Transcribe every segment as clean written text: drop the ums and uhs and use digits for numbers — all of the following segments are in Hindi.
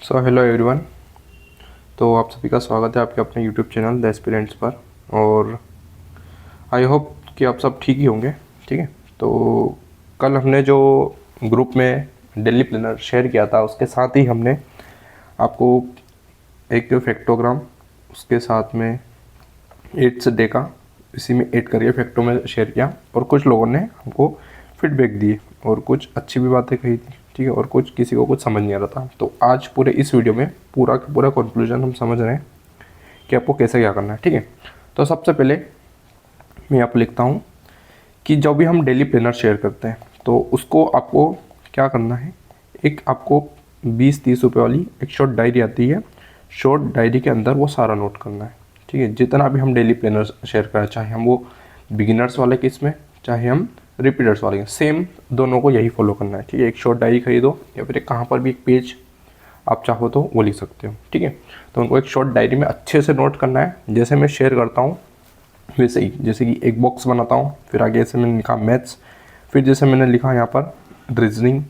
Hello everyone. तो आप सभी का स्वागत है आपके अपने यूट्यूब चैनल द एस्पिरेंट्स पर। और आई होप कि आप सब ठीक ही होंगे। ठीक है, तो कल हमने जो ग्रुप में डेली प्लानर शेयर किया था उसके साथ ही हमने आपको एक फैक्टोग्राम उसके साथ में 8 डे का इसी में 8 करके फैक्टो में शेयर किया, और कुछ लोगों ने हमको फीडबैक दिए और कुछ अच्छी भी बातें कही थी। ठीक है, और कुछ किसी को कुछ समझ नहीं आ रहा था। तो आज पूरे इस वीडियो में पूरा का पूरा कंक्लूजन हम समझ रहे हैं कि आपको कैसे क्या करना है। ठीक है, तो सबसे पहले मैं यहाँ पर लिखता हूँ कि जब भी हम डेली प्लानर शेयर करते हैं तो उसको आपको क्या करना है। एक आपको 20-30 रुपये वाली एक शॉर्ट डायरी आती है, शॉर्ट डायरी के अंदर वो सारा नोट करना है। ठीक है, जितना भी हम डेली प्लानर शेयर करें, चाहे हम वो बिगिनर्स वाले केस में चाहे हम रिपीटर्स वाले के, सेम दोनों को यही फॉलो करना है। ठीक है, एक शॉर्ट डायरी खरीदो या फिर कहाँ पर भी एक पेज आप चाहो तो वो लिख सकते हो। ठीक है, तो उनको एक शॉर्ट डायरी में अच्छे से नोट करना है। जैसे मैं शेयर करता हूँ वैसे ही, जैसे कि एक बॉक्स बनाता हूँ, फिर आगे ऐसे मैंने लिखा मैथ्स, फिर जैसे मैंने लिखा यहाँ पर रीजनिंग,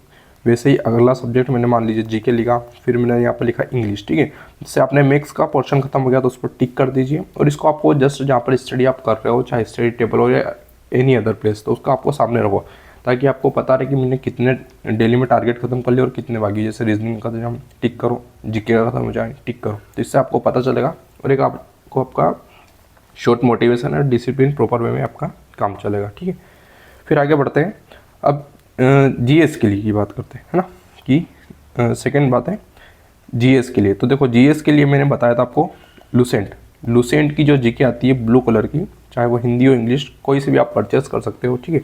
वैसे ही अगला सब्जेक्ट मैंने मान लीजिए जीके लिखा, फिर मैंने यहाँ पर लिखा इंग्लिश। ठीक है, जैसे आपने मैथ्स का पोर्शन खत्म हो गया तो उस पर टिक कर दीजिए, और इसको आपको जस्ट जहाँ पर स्टडी आप कर रहे हो, चाहे स्टडी टेबल हो या एनी अदर प्लेस, तो उसका आपको सामने रखो, ताकि आपको पता रहे कि मैंने कितने डेली में टारगेट खत्म कर लिया और कितने बाकी। जैसे रीजनिंग का हम टिक करो, जीके का खत्म हो जाए टिक करो, तो इससे आपको पता चलेगा और एक आपको आपका शॉर्ट मोटिवेशन और डिसिप्लिन प्रॉपर वे में आपका काम चलेगा। ठीक है, फिर आगे बढ़ते हैं। अब जीएस के लिए की बात करते हैं, है ना, कि सेकंड बात है जीएस के लिए। तो देखो जीएस के लिए मैंने बताया था आपको लुसेंट की जो जीके आती है ब्लू कलर की, चाहे वो हिंदी हो इंग्लिश, कोई से भी आप परचेस कर सकते हो। ठीक है,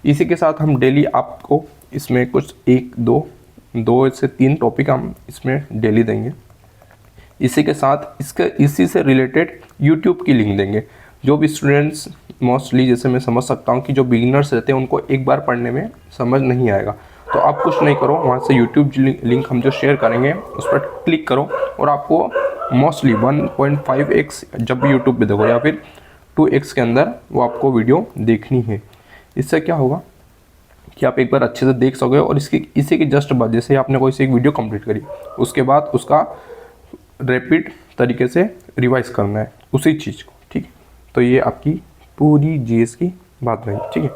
इसी के साथ हम डेली आपको इसमें कुछ 1-2 से 3 टॉपिक हम इसमें डेली देंगे। इसी के साथ इसी से रिलेटेड यूट्यूब की लिंक देंगे। जो भी स्टूडेंट्स मोस्टली, जैसे मैं समझ सकता हूँ कि जो बिगिनर्स रहते हैं उनको एक बार पढ़ने में समझ नहीं आएगा, तो आप कुछ नहीं करो, वहाँ से यूट्यूब लिंक हम जो शेयर करेंगे उस पर क्लिक करो, और आपको मोस्टली 1.5x जब भी यूट्यूब पे देखो या फिर 2x के अंदर वो आपको वीडियो देखनी है। इससे क्या होगा कि आप एक बार अच्छे से देख सकोगे, और इसी के जस्ट बाद जैसे आपने कोई सी एक वीडियो कंप्लीट करी, उसके बाद उसका रैपिड तरीके से रिवाइज करना है उसी चीज़ को। ठीक है, तो ये आपकी पूरी जीएस की बात रही। ठीक है,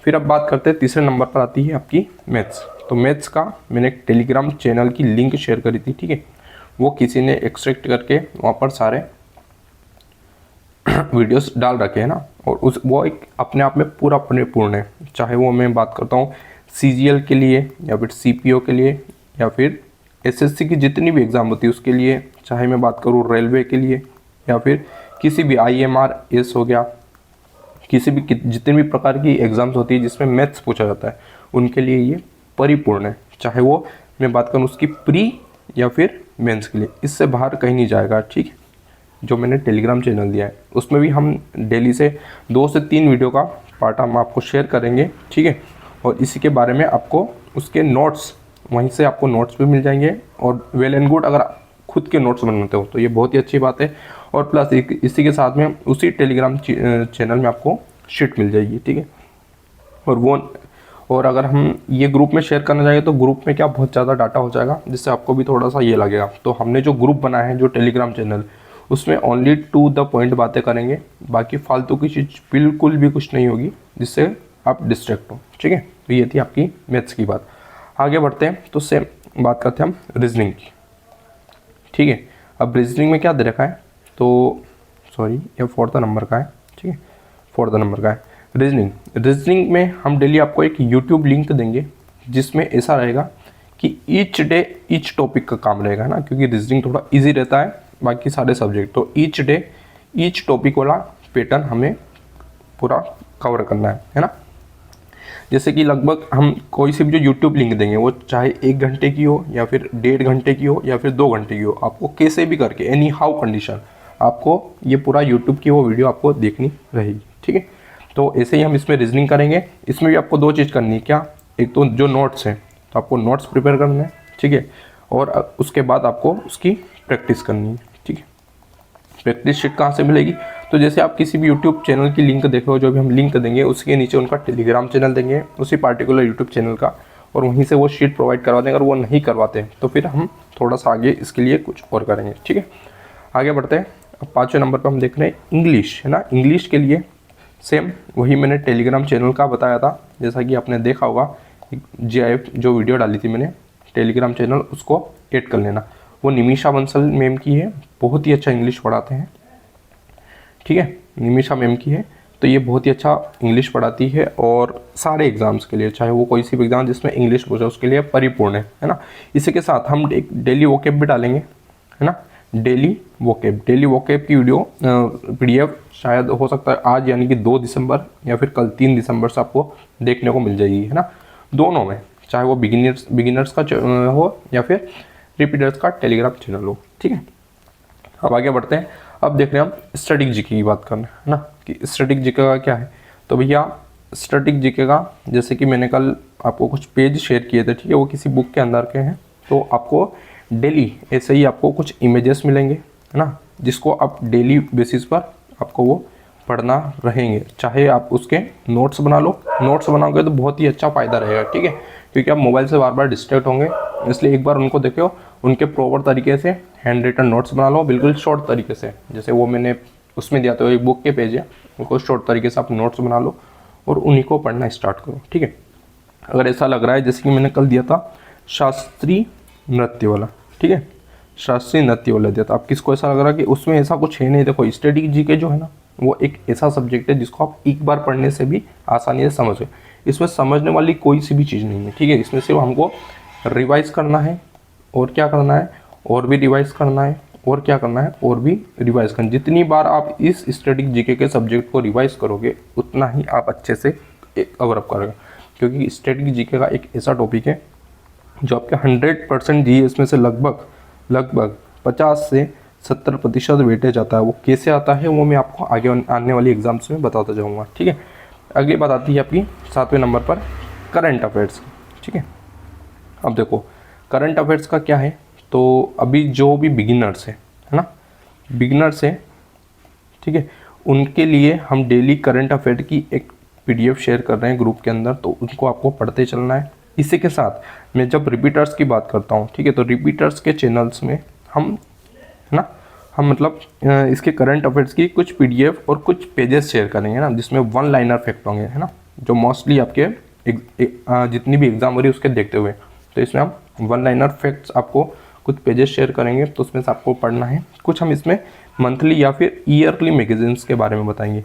फिर अब बात करते हैं तीसरे नंबर पर आती है आपकी मैथ्स। तो मैथ्स का मैंने एक टेलीग्राम चैनल की लिंक शेयर करी थी। ठीक है, वो किसी ने एक्सट्रैक्ट करके वहाँ पर सारे वीडियोस डाल रखे हैं ना, और वो एक अपने आप में पूरा परिपूर्ण है। चाहे वो मैं बात करता हूँ सीजीएल के लिए या फिर सीपीओ के लिए या फिर एसएससी की जितनी भी एग्ज़ाम होती है उसके लिए, चाहे मैं बात करूँ रेलवे के लिए या फिर किसी भी IMRS हो गया, किसी भी जितने भी प्रकार की एग्ज़ाम्स होती है जिसमें मैथ्स पूछा जाता है, उनके लिए ये परिपूर्ण है। चाहे वो मैं बात करूँ उसकी प्री या फिर मेंस के लिए, इससे बाहर कहीं नहीं जाएगा। ठीक है, जो मैंने टेलीग्राम चैनल दिया है उसमें भी हम डेली से 2 से 3 वीडियो का पार्ट हम आपको शेयर करेंगे। ठीक है, और इसी के बारे में आपको उसके नोट्स, वहीं से आपको नोट्स भी मिल जाएंगे, और वेल एंड गुड अगर खुद के नोट्स बनाते हो तो ये बहुत ही अच्छी बात है। और प्लस इसी के साथ में उसी टेलीग्राम चैनल में आपको शीट मिल जाएगी। ठीक है, और अगर हम ये ग्रुप में शेयर करना चाहेंगे तो ग्रुप में क्या बहुत ज़्यादा डाटा हो जाएगा, जिससे आपको भी थोड़ा सा ये लगेगा। तो हमने जो ग्रुप बनाया है जो टेलीग्राम चैनल, उसमें ओनली टू द पॉइंट बातें करेंगे, बाकी फालतू की चीज़ बिल्कुल भी कुछ नहीं होगी जिससे आप डिस्ट्रैक्ट हो। ठीक है, तो ये थी आपकी मैथ्स की बात। आगे बढ़ते हैं तो सेम बात करते हैं हम रीजनिंग की। ठीक है, अब रीजनिंग में क्या दे रखा है, तो सॉरी ये 4th नंबर का है। ठीक है, 4th नंबर का है रीजनिंग में हम डेली आपको एक यूट्यूब लिंक देंगे, जिसमें ऐसा रहेगा कि ईच डे ईच टॉपिक का काम रहेगा ना, क्योंकि रीजनिंग थोड़ा ईजी रहता है बाकी सारे सब्जेक्ट। तो ईच डे ईच टॉपिक वाला पैटर्न हमें पूरा कवर करना है ना। जैसे कि लगभग हम कोई सी भी जो यूट्यूब लिंक देंगे वो चाहे 1 घंटे की हो या फिर 1.5 घंटे की हो या फिर 2 घंटे की हो, आपको कैसे भी करके एनी हाउ कंडीशन आपको ये पूरा यूट्यूब की वो वीडियो आपको देखनी रहेगी। ठीक है, तो ऐसे ही हम इसमें रीजनिंग करेंगे। इसमें भी आपको 2 चीज़ करनी है। क्या, एक तो जो नोट्स हैं तो आपको नोट्स प्रिपेयर करना है। ठीक है, और उसके बाद आपको उसकी प्रैक्टिस करनी है। ठीक है, प्रैक्टिस शीट कहाँ से मिलेगी, तो जैसे आप किसी भी यूट्यूब चैनल की लिंक देखो, जो भी हम लिंक देंगे उसके नीचे उनका टेलीग्राम चैनल देंगे उसी पार्टिकुलर यूट्यूब चैनल का, और वहीं से वो शीट प्रोवाइड करवाते हैं। अगर वो नहीं करवाते हैं तो फिर हम थोड़ा सा आगे इसके लिए कुछ और करेंगे, ठीक है। आगे बढ़ते हैं। अब 5वें नंबर पर हम देख रहे हैं इंग्लिश, है ना। इंग्लिश के लिए सेम वही मैंने टेलीग्राम चैनल का बताया था, जैसा कि आपने देखा होगा GIF जो वीडियो डाली थी मैंने टेलीग्राम चैनल, उसको ऐड कर लेना। वो निमिषा बंसल मैम की है, बहुत ही अच्छा इंग्लिश पढ़ाते हैं, ठीक है। निमिषा मैम की है, तो ये बहुत ही अच्छा इंग्लिश पढ़ाती है और सारे एग्जाम्स के लिए, चाहे वो कोई सी भी एग्जाम जिसमें इंग्लिश पूछे उसके लिए परिपूर्ण है ना। इसी के साथ हम एक डेली वोकेब भी डालेंगे, है ना। डेली वोकेब की वीडियो PDF शायद हो सकता है आज यानी कि 2 दिसंबर या फिर कल 3 दिसंबर से आपको देखने को मिल जाएगी, है ना। दोनों में, चाहे वो बिगिनर्स का हो या फिर रिपीटर्स का टेलीग्राम चैनल हो, ठीक है। अब आगे बढ़ते हैं। अब देख रहे हैं हम स्टैटिक जीके की बात करना है ना, कि स्टैटिक जीके का क्या है। तो भैया स्टैटिक जीके का, जैसे कि मैंने कल आपको कुछ पेज शेयर किए थे, ठीक है, वो किसी बुक के अंदर के हैं। तो आपको डेली ऐसे ही आपको कुछ इमेजेस मिलेंगे, है ना, जिसको आप डेली बेसिस पर आपको वो पढ़ना रहेंगे। चाहे आप उसके नोट्स बना लो, नोट्स बनाओगे तो बहुत ही अच्छा फ़ायदा रहेगा, ठीक है, क्योंकि आप मोबाइल से बार बार डिस्ट्रैक्ट होंगे। इसलिए एक बार उनको देखो, उनके प्रॉपर तरीके से हैंड रिटन नोट्स बना लो, बिल्कुल शॉर्ट तरीके से, जैसे वो मैंने उसमें दिया था, एक बुक के पेज है, उनको शॉर्ट तरीके से आप नोट्स बना लो और उन्हीं को पढ़ना स्टार्ट करो, ठीक है। अगर ऐसा लग रहा है, जैसे कि मैंने कल दिया था शास्त्रीय नृत्य वाला, ठीक है, शास्त्रीय नृत्य वाला दिया था, आप किसको ऐसा लग रहा है कि उसमें ऐसा कुछ है नहीं। देखो स्टैटिक जीके जो है ना, वो एक ऐसा सब्जेक्ट है जिसको आप एक बार पढ़ने से भी आसानी से समझ गए। इसमें समझने वाली कोई सी भी चीज़ नहीं है, ठीक है। इसमें सिर्फ हमको रिवाइज करना है, और क्या करना है, और भी रिवाइज करना है, और क्या करना है, और भी रिवाइज करना। जितनी बार आप इस स्टैटिक जीके के सब्जेक्ट को रिवाइज करोगे उतना ही आप अच्छे से कवर अप करोगे, क्योंकि स्टैटिक जीके का एक ऐसा टॉपिक है जो आपके 100% GS में से लगभग 50 से 70% वेटेज आता है। वो कैसे आता है वो मैं आपको आगे आने वाली एग्जाम्स में बताता जाऊँगा, ठीक है। अगली बात आती है आपकी 7वें नंबर पर करंट अफेयर्स, ठीक है। अब देखो करंट अफेयर्स का क्या है, तो अभी जो भी बिगिनर्स है ना, बिगिनर्स है, ठीक है, उनके लिए हम डेली करंट अफेयर की एक PDF शेयर कर रहे हैं ग्रुप के अंदर, तो उनको आपको पढ़ते चलना है। इसी के साथ मैं जब रिपीटर्स की बात करता हूँ, ठीक है, तो रिपीटर्स के चैनल्स में हम, है ना, हम मतलब इसके करंट अफेयर्स की कुछ PDF और कुछ पेजेस शेयर करेंगे ना, जिसमें 1 लाइनर फैक्ट होंगे, है ना, जो मोस्टली आपके जितनी भी एग्जाम हो रही है उसके देखते हुए। तो इसमें हम 1 लाइनर फैक्ट्स आपको कुछ पेजेस शेयर करेंगे, तो उसमें से आपको पढ़ना है। कुछ हम इसमें मंथली या फिर ईयरली मैगजीन्स के बारे में बताएंगे,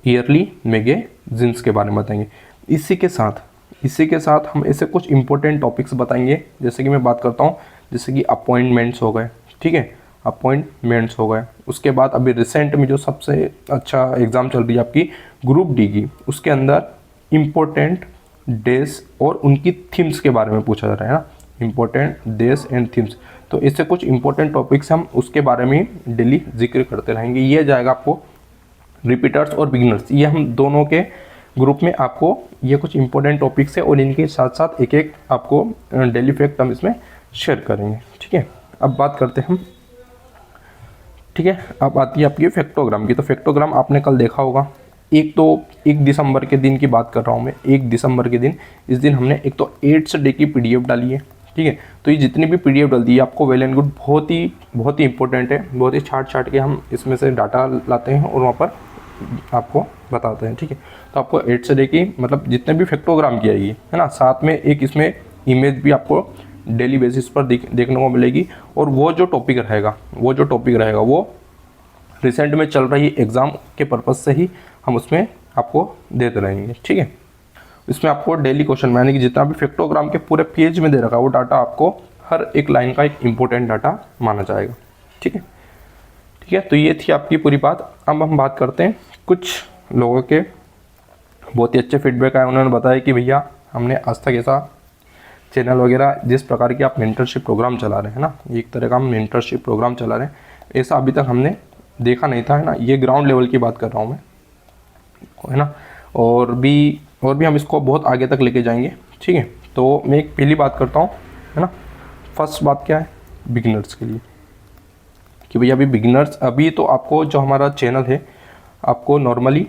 ईयरली मैगजीन्स के बारे में बताएंगे। इसी के साथ हम ऐसे कुछ इंपॉर्टेंट टॉपिक्स बताएंगे, जैसे कि मैं बात करता हूँ, जैसे कि अपॉइंटमेंट्स हो गए, ठीक है, अपॉइंटमेंट्स हो गए। उसके बाद अभी रिसेंट में जो सबसे अच्छा एग्ज़ाम चल रही है आपकी ग्रुप डी की, उसके अंदर इम्पोर्टेंट डेज और उनकी थीम्स के बारे में पूछा जा रहा है ना, इम्पोर्टेंट डेज एंड थीम्स। तो इससे कुछ इंपॉर्टेंट टॉपिक्स हम उसके बारे में डेली जिक्र करते रहेंगे। ये जाएगा आपको रिपीटर्स और बिगिनर्स, ये हम दोनों के ग्रुप में आपको ये कुछ इंपॉर्टेंट टॉपिक्स है, और इनके साथ साथ एक एक आपको डेली फैक्ट हम इसमें शेयर करेंगे, ठीक है। अब बात करते हैं हम, ठीक है, अब आती है आपकी फैक्टोग्राम की। तो फैक्टोग्राम आपने कल देखा होगा। एक तो 1 दिसंबर के दिन की बात कर रहा हूँ मैं, 1 दिसंबर के दिन, इस दिन हमने एक तो 8th डे की PDF डाली है, ठीक है। तो ये जितनी भी PDF डल दी है आपको वेल एंड गुड, बहुत ही इंपॉर्टेंट है, बहुत ही छाट के हम इसमें से डाटा लाते हैं और वहाँ पर आपको बताते हैं, ठीक है। तो आपको 8th डे की मतलब जितने भी फैक्टोग्राम की आएगी, है ना, साथ में एक इसमें इमेज भी आपको डेली बेसिस पर देखने को मिलेगी। और वो जो टॉपिक रहेगा वो रिसेंट में चल रही एग्ज़ाम के पर्पज़ से ही हम उसमें आपको देते रहेंगे, ठीक है। इसमें आपको डेली क्वेश्चन यानी कि जितना भी फैक्टोग्राम के पूरे पेज में दे रखा है वो डाटा आपको हर एक लाइन का एक इम्पोर्टेंट डाटा माना जाएगा, ठीक है। ठीक है, तो ये थी आपकी पूरी बात। अब हम बात करते हैं कुछ लोगों के बहुत ही अच्छे फीडबैक आए। उन्होंने बताया कि भैया हमने आज तक ऐसा चैनल वगैरह जिस प्रकार की आप मेंटरशिप प्रोग्राम चला रहे हैं ना, एक तरह का हम मेंटरशिप प्रोग्राम चला रहे हैं, ऐसा अभी तक हमने देखा नहीं था, है ना। ये ग्राउंड लेवल की बात कर रहा हूँ मैं, है ना। और भी हम इसको बहुत आगे तक लेके जाएंगे, ठीक है। तो मैं एक पहली बात करता हूँ, है ना। फर्स्ट बात क्या है बिगिनर्स के लिए, कि भैया अभी बिगिनर्स, अभी तो आपको जो हमारा चैनल है आपको नॉर्मली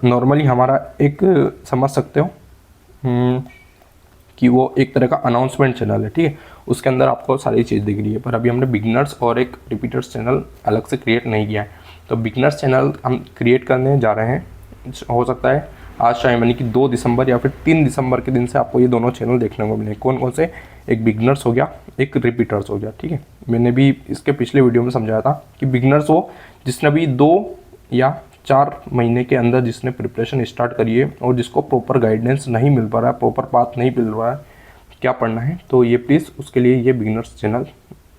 नॉर्मली हमारा एक समझ सकते हो कि वो एक तरह का अनाउंसमेंट चैनल है, ठीक है, उसके अंदर आपको सारी चीज़ दिख रही है। पर अभी हमने बिगनर्स और एक रिपीटर्स चैनल अलग से क्रिएट नहीं किया है। तो बिगनर्स चैनल हम क्रिएट करने जा रहे हैं, हो सकता है आज टाइम यानी कि 2 दिसंबर या फिर 3 दिसंबर के दिन से आपको ये दोनों चैनल देखने को मिले। कौन कौन से? एक बिगनर्स हो गया, एक रिपीटर्स हो गया, ठीक है। मैंने भी इसके पिछले वीडियो में समझाया था कि बिगनर्स वो जिसने अभी 2 या 4 महीने के अंदर जिसने प्रिपरेशन स्टार्ट करी है और जिसको प्रॉपर गाइडेंस नहीं मिल पा रहा है, प्रॉपर पाथ नहीं मिल रहा है क्या पढ़ना है, तो ये प्लीज़ उसके लिए ये बिगनर्स चैनल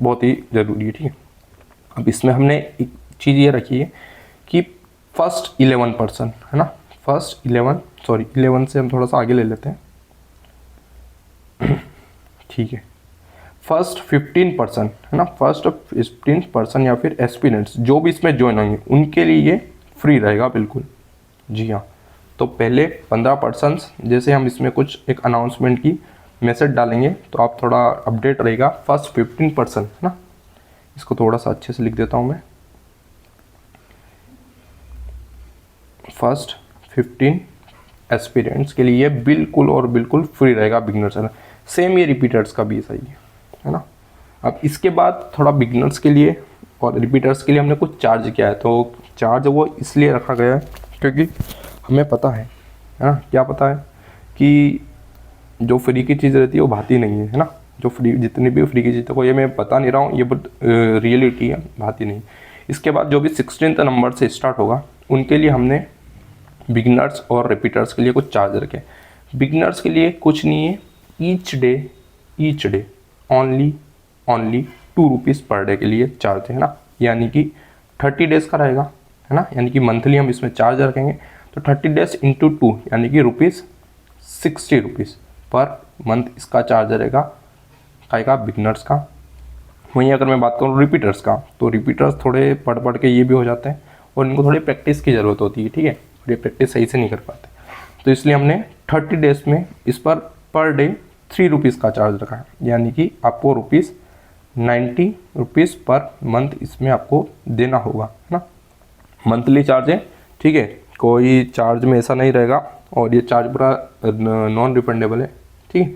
बहुत ही ज़रूरी है, ठीक है। अब इसमें हमने एक चीज़ ये रखी है कि फर्स्ट 11% है ना, फर्स्ट 11 से हम थोड़ा सा आगे ले लेते हैं, ठीक है। फर्स्ट 15% है ना, फर्स्ट 15% या फिर एस्पिरेंट्स जो भी इसमें ज्वाइन होंगे उनके लिए ये फ्री रहेगा बिल्कुल, जी हाँ। तो पहले 15% जैसे हम इसमें कुछ एक अनाउंसमेंट की मैसेज डालेंगे तो आप थोड़ा अपडेट रहेगा। फर्स्ट 15% है ना, इसको थोड़ा सा अच्छे से लिख देता हूँ मैं। फर्स्ट 15 एस्पिरेंट्स के लिए बिल्कुल और बिल्कुल फ्री रहेगा बिगनर चैनल। सेम ये रिपीटर्स का भी सही है ना। अब इसके बाद थोड़ा बिगनर्स के लिए और रिपीटर्स के लिए हमने कुछ चार्ज किया है। तो चार्ज वो इसलिए रखा गया है क्योंकि हमें पता है ना, क्या पता है कि जो फ्री की चीज़ रहती है वो भाती नहीं है ना। जो फ्री, जितनी भी फ्री की चीज़ को, ये मैं बता नहीं रहा हूँ, ये बट रियलिटी है, भाती नहीं। इसके बाद जो भी 16 नंबर से स्टार्ट होगा उनके लिए हमने बिगनर्स और रिपीटर्स के लिए कुछ चार्ज रखे। बिगनर्स के लिए कुछ नहीं है, each day only 2 rupees per day के लिए चार्ज है ना, यानी कि 30 डेज़ का रहेगा है ना, यानी कि मंथली हम इसमें चार्ज रखेंगे तो 30 डेज इंटू 2 यानी कि ₹60 पर मंथ इसका चार्ज रहेगा का बिगनर्स का। वहीं अगर मैं बात करूँ रिपीटर्स का, तो रिपीटर्स थोड़े पढ़ के ये भी हो जाते हैं और इनको थोड़ी प्रैक्टिस की ज़रूरत होती है, ठीक है, ये प्रैक्टिस सही से नहीं कर पाते। तो इसलिए हमने 30 डेज में इस पर डे 3 रुपीज़ का चार्ज रखा है, यानी कि आपको ₹90 पर मंथ इसमें आपको देना होगा है ना। मंथली चार्ज है, ठीक है, कोई चार्ज में ऐसा नहीं रहेगा और ये चार्ज पूरा नॉन रिफंडेबल है, ठीक है।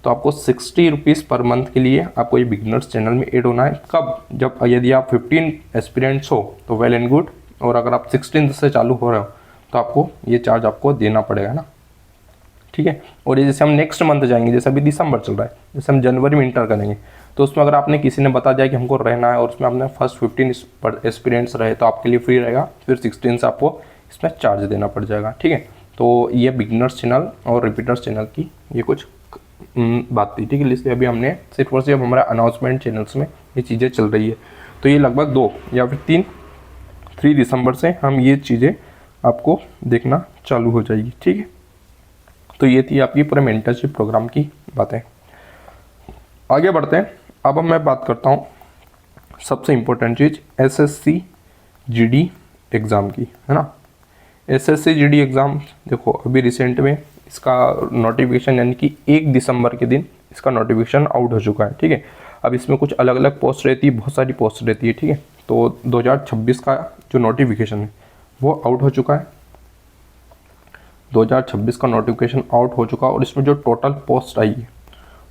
तो आपको ₹60 पर मंथ के लिए आपको ये बिगनर्स चैनल में ऐड होना है। कब? जब यदि आप 15 एस्पिरेंट्स हो तो वेल एंड गुड, और अगर आप 16 से चालू हो रहे हो तो आपको ये चार्ज आपको देना पड़ेगा ना, ठीक है। और ये जैसे हम नेक्स्ट मंथ जाएंगे, जैसे अभी दिसंबर चल रहा है, जैसे हम जनवरी में इंटर करेंगे, तो उसमें अगर आपने किसी ने बता दिया कि हमको रहना है और उसमें आपने फर्स्ट 15 एस्पिरेंट्स रहे तो आपके लिए फ्री रहेगा, फिर 16 से आपको इसमें चार्ज देना पड़ जाएगा, ठीक है। तो ये बिगनर्स चैनल और रिपीटर्स चैनल की ये कुछ बात थी, ठीक है। इसलिए अभी हमने सिर्फ और सिर्फ हमारा अनाउंसमेंट चैनल्स में ये चीज़ें चल रही है। तो ये लगभग 2 या फिर 3 दिसंबर से हम ये चीज़ें आपको देखना चालू हो जाएगी, ठीक है। तो ये थी आपकी पूरे मेंटरशिप प्रोग्राम की बातें। आगे बढ़ते हैं। अब मैं बात करता हूँ सबसे इम्पोर्टेंट चीज़ SSC GD एग्ज़ाम की, है ना। SSC GD एग्ज़ाम देखो अभी रिसेंट में इसका नोटिफिकेशन यानी कि 1 दिसंबर के दिन इसका नोटिफिकेशन आउट हो चुका है, ठीक है। अब इसमें कुछ अलग अलग पोस्ट रहती है, बहुत सारी पोस्ट रहती है, ठीक है। तो 2026 का जो नोटिफिकेशन है वो आउट हो चुका है, 2026 का नोटिफिकेशन आउट हो चुका और इसमें जो टोटल पोस्ट आई है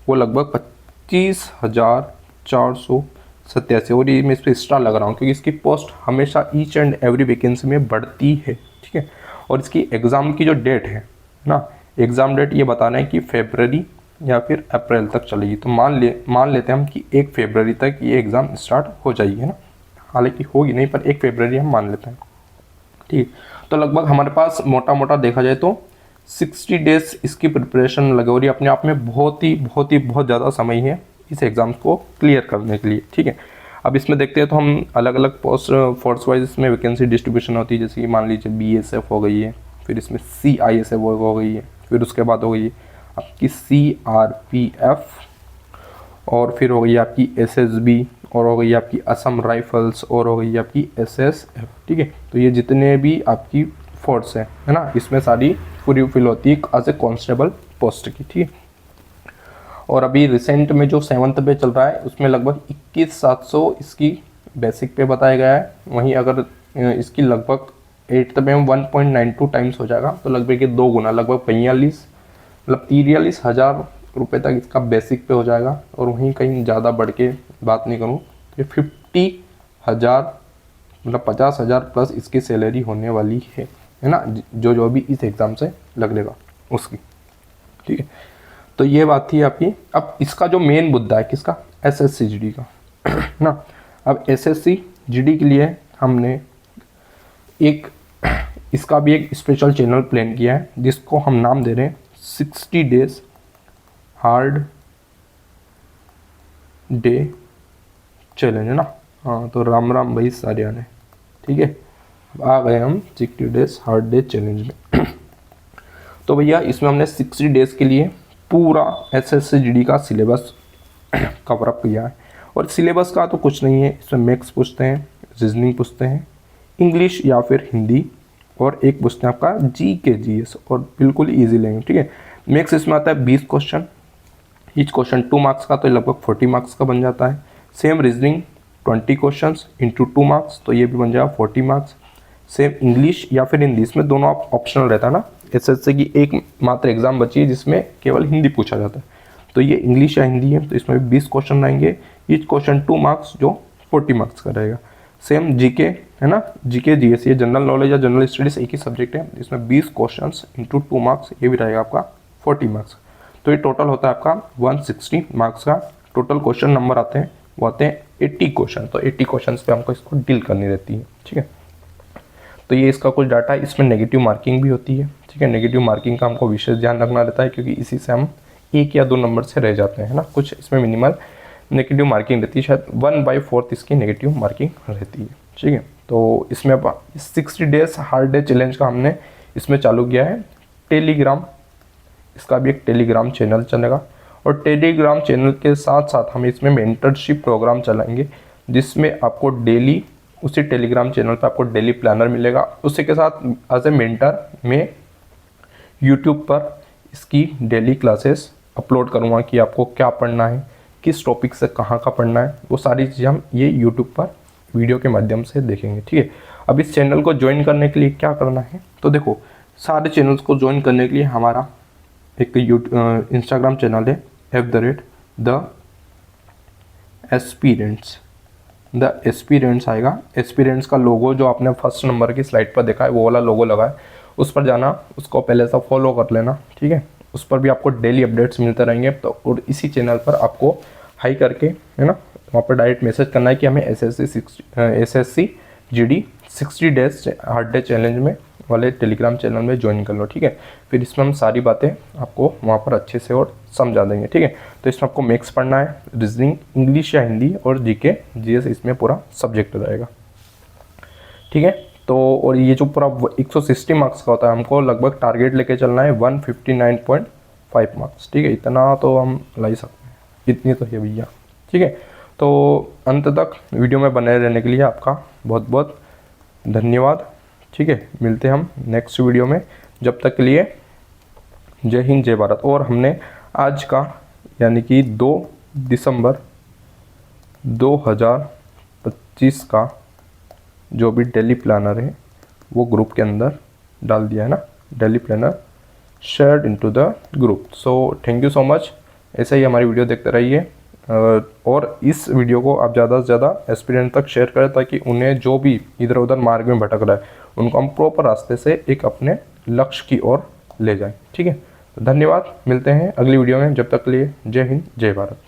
वो लगभग 25,487। और ये मैं इस पर स्टार लग रहा हूँ क्योंकि इसकी पोस्ट हमेशा ईच एंड एवरी वैकेंसी में बढ़ती है, ठीक है। और इसकी एग्ज़ाम की जो डेट है ना, एग्ज़ाम डेट ये बता रहे हैं कि फरवरी या फिर अप्रैल तक चलेगी। तो मान लेते हैं हम कि 1 फरवरी तक ये एग्ज़ाम स्टार्ट हो जाएगी, है ना। हालांकि होगी नहीं पर 1 फरवरी हम मान लेते हैं, ठीक। तो लगभग हमारे पास मोटा देखा जाए तो 60 डेज इसकी प्रिपरेशन लगे और ये अपने आप में बहुत ज़्यादा समय है इस एग्ज़ाम को क्लियर करने के लिए, ठीक है। अब इसमें देखते हैं तो हम अलग अलग पोस्ट फोर्स वाइज इसमें वैकेंसी डिस्ट्रीब्यूशन होती है। जैसे कि मान लीजिए BSF हो गई है, फिर इसमें CISF हो गई है, फिर उसके बाद हो गई है आपकी CRPF, और फिर हो गई आपकी SSB, और हो गई आपकी असम राइफल्स, और हो गई आपकी SSF, ठीक है। तो ये जितने भी आपकी फोर्स है ना, इसमें सारी पूरी फिल होती है एज ए कांस्टेबल पोस्ट की, ठीक है। और अभी रिसेंट में जो 7th पे चल रहा है उसमें लगभग 21,700 इसकी बेसिक पे बताया गया है। वहीं अगर इसकी लगभग 8th में 1.92 टाइम्स हो जाएगा, तो लगभग ये 2 गुना, लगभग 43 हज़ार रुपये तक इसका बेसिक पे हो जाएगा। और वहीं कहीं ज़्यादा बढ़ के बात नहीं करूँ तो 50,000 मतलब 50,000 प्लस इसकी सैलरी होने वाली है ना, जो भी इस एग्ज़ाम से लगेगा उसकी। ठीक है, तो ये बात थी आपकी। अब इसका जो मेन मुद्दा है किसका, SSC GD का ना। अब SSC GD के लिए हमने एक इसका भी एक स्पेशल चैनल प्लान किया है, जिसको हम नाम दे रहे हैं 60 डेज हार्ड डे चैलेंज, है ना। हाँ, तो राम राम भाई सारे आने। ठीक है, आ गए हम 60 डेज हार्ड डे चैलेंज में। तो भैया इसमें हमने 60 डेज़ के लिए पूरा SSC GD का सिलेबस कवर अप किया है। और सिलेबस का तो कुछ नहीं है, इसमें मैथ्स पूछते हैं, रीजनिंग पूछते हैं, इंग्लिश या फिर हिंदी, और एक पूछते हैं आपका GK GS, और बिल्कुल ईजी लेंगे। ठीक है, मैथ्स इसमें आता है 20 क्वेश्चन, ईच क्वेश्चन 2 मार्क्स का, तो लगभग 40 मार्क्स का बन जाता है। Same reasoning 20 question into 2 marks, तो ये भी बन जाएगा 40 मार्क्स। सेम इंग्लिश या फिर हिंदी, इसमें दोनों ऑप्शनल रहता है ना। SSC की एक मात्र एग्जाम बची है जिसमें केवल हिंदी पूछा जाता है, तो ये इंग्लिश या हिंदी है, तो इसमें भी 20 क्वेश्चन आएंगे, ईच क्वेश्चन 2 मार्क्स, जो 40 मार्क्स का रहेगा। सेम GK है ना, GK GS, ये जनरल नॉलेज या जनरल स्टडीज एक ही सब्जेक्ट है, इसमें 20 क्वेश्चन इंटू 2 मार्क्स, ये भी रहेगा आपका 40 मार्क्स। तो ये टोटल होता है आपका 160 मार्क्स का। टोटल क्वेश्चन नंबर आते हैं, वो आते हैं 80 क्वेश्चन, तो 80 क्वेश्चन पे हमको इसको डील करनी रहती है। ठीक है, तो ये इसका कुछ डाटा है। इसमें नेगेटिव मार्किंग भी होती है। ठीक है, नेगेटिव मार्किंग का हमको विशेष ध्यान रखना रहता है, क्योंकि इसी से हम 1 या 2 नंबर से रह जाते हैं ना। कुछ इसमें मिनिमल नेगेटिव मार्किंग रहती है, शायद 1/4 इसकी नेगेटिव मार्किंग रहती है। ठीक है, तो इसमें 60 डेज हार्ड डे चैलेंज का हमने इसमें चालू किया है टेलीग्राम, इसका भी एक टेलीग्राम चैनल चलेगा, और टेलीग्राम चैनल के साथ साथ हम इसमें मेंटरशिप प्रोग्राम चलाएंगे, जिसमें आपको डेली उसी टेलीग्राम चैनल पे आपको डेली प्लानर मिलेगा। उसी के साथ एज ए मेंटर में यूट्यूब पर इसकी डेली क्लासेस अपलोड करूँगा कि आपको क्या पढ़ना है, किस टॉपिक से कहाँ का पढ़ना है, वो सारी चीज़ें हम ये यूट्यूब पर वीडियो के माध्यम से देखेंगे। ठीक है, अब इस चैनल को ज्वाइन करने के लिए क्या करना है, तो देखो सारे चैनल्स को ज्वाइन करने के लिए हमारा एक इंस्टाग्राम चैनल है द एस्पिरेंट्स आएगा। एस्पिरेंट्स का लोगो जो आपने फर्स्ट नंबर की स्लाइड पर देखा है, वो वाला लोगो लगा है, उस पर जाना, उसको पहले से फॉलो कर लेना। ठीक है, उस पर भी आपको डेली अपडेट्स मिलते रहेंगे। तो और इसी चैनल पर आपको हाई करके, है ना, वहाँ पर डायरेक्ट मैसेज करना है कि हमें SSC GD 60 days hard day challenge में वाले टेलीग्राम चैनल में ज्वाइन कर लो। ठीक है, फिर इसमें हम सारी बातें आपको वहाँ पर अच्छे से और समझा देंगे। ठीक है, तो इसमें आपको मैथ्स पढ़ना है, रीजनिंग, इंग्लिश या हिंदी, और GK GS इसमें पूरा सब्जेक्ट रहेगा। ठीक है, तो और ये जो पूरा 160 मार्क्स का होता है, हमको लगभग टारगेट लेके चलना है 159.5 मार्क्स। ठीक है, इतना तो हम ला ही सकते हैं, इतनी तो है भैया। ठीक है, तो अंत तक वीडियो में बने रहने के लिए आपका बहुत बहुत धन्यवाद। ठीक है, मिलते हैं हम नेक्स्ट वीडियो में, जब तक के लिए जय हिंद जय भारत। और हमने आज का यानी कि 2 दिसंबर 2025 का जो भी डेली प्लानर है वो ग्रुप के अंदर डाल दिया है ना, daily planner shared into the group. So thank you so much, ऐसे ही हमारी वीडियो देखते रहिए, और इस वीडियो को आप ज़्यादा से ज़्यादा एस्पिरेंट तक शेयर करें, ताकि उन्हें जो भी इधर उधर मार्ग में भटक रहा है उनको हम प्रॉपर रास्ते से एक अपने लक्ष्य की ओर ले जाएं। ठीक है, तो धन्यवाद, मिलते हैं अगली वीडियो में, जब तक के लिए जय हिंद जय भारत।